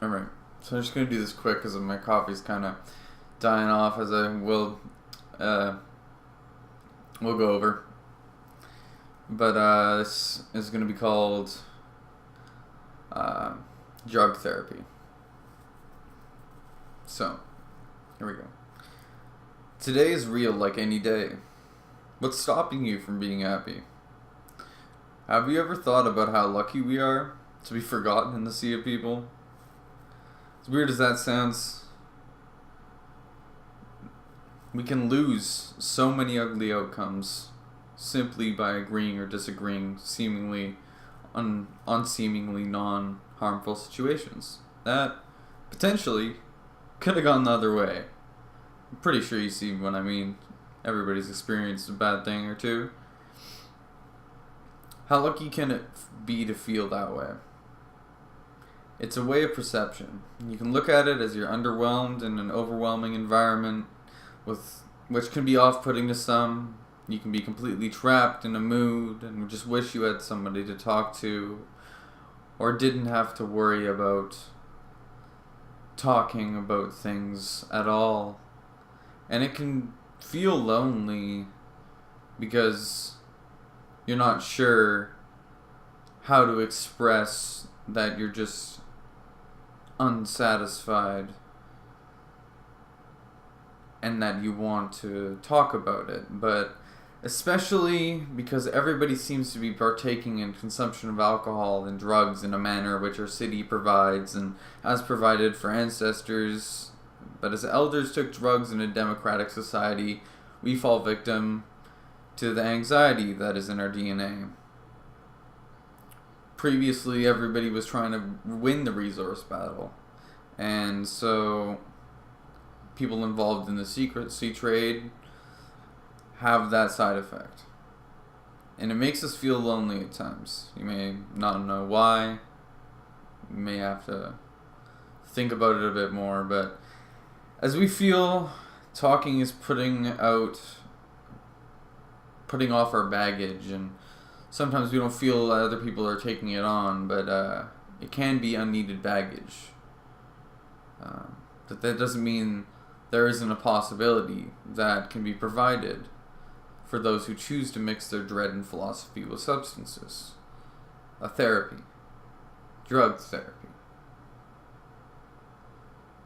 Alright, so I'm just going to do this quick because my coffee's kind of dying off, as I will we'll go over. But this is going to be called drug therapy. So, here we go. Today is real like any day. What's stopping you from being happy? Have you ever thought about how lucky we are to be forgotten in the sea of people? As weird as that sounds, we can lose so many ugly outcomes simply by agreeing or disagreeing seemingly on seemingly non-harmful situations that potentially could have gone the other way. I'm pretty sure you see what I mean. Everybody's experienced a bad thing or two. How lucky can it be to feel that way? It's a way of perception. You can look at it as you're underwhelmed in an overwhelming environment, which can be off-putting to some. You can be completely trapped in a mood and just wish you had somebody to talk to, or didn't have to worry about talking about things at all. And it can feel lonely because you're not sure how to express that you're just unsatisfied and that you want to talk about it. But especially because everybody seems to be partaking in consumption of alcohol and drugs in a manner which our city provides and has provided for ancestors. But as elders took drugs in a democratic society, we fall victim to the anxiety that is in our DNA. Previously, everybody was trying to win the resource battle. And so people involved in the secrecy trade have that side effect. And it makes us feel lonely at times. You may not know why. You may have to think about it a bit more. But as we feel, talking is putting off our baggage, and sometimes we don't feel that other people are taking it on, but it can be unneeded baggage. But that doesn't mean there isn't a possibility that can be provided for those who choose to mix their dread and philosophy with substances. A therapy. Drug therapy.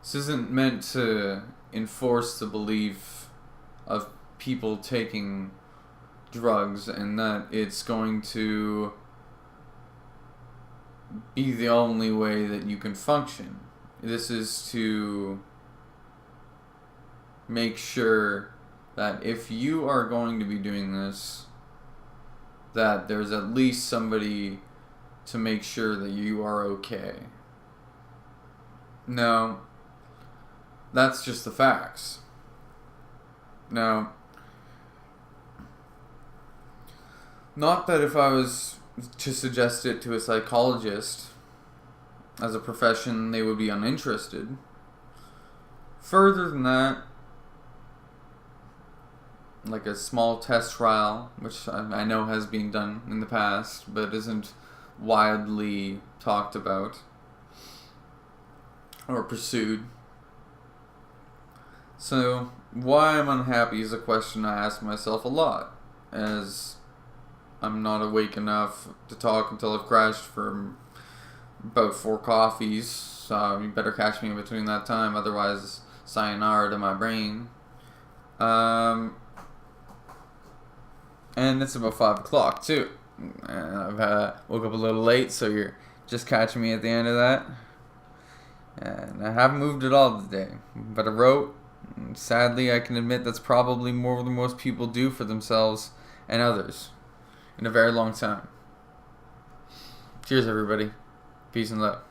This isn't meant to enforce the belief of people taking drugs and that it's going to be the only way that you can function. This is to make sure that if you are going to be doing this, that there's at least somebody to make sure that you are okay. Now, that's just the facts. Now, not that if I was to suggest it to a psychologist as a profession, they would be uninterested. Further than that, like a small test trial, which I know has been done in the past, but isn't widely talked about or pursued. So, why I'm unhappy is a question I ask myself a lot, as I'm not awake enough to talk until I've crashed for about 4 coffees, so you better catch me in between that time, otherwise sayonara to my brain. And it's about 5 o'clock too. And I've woke up a little late, so you're just catching me at the end of that. And I haven't moved at all today, but I wrote. Sadly, I can admit that's probably more than most people do for themselves and others in a very long time. Cheers, everybody. Peace and love.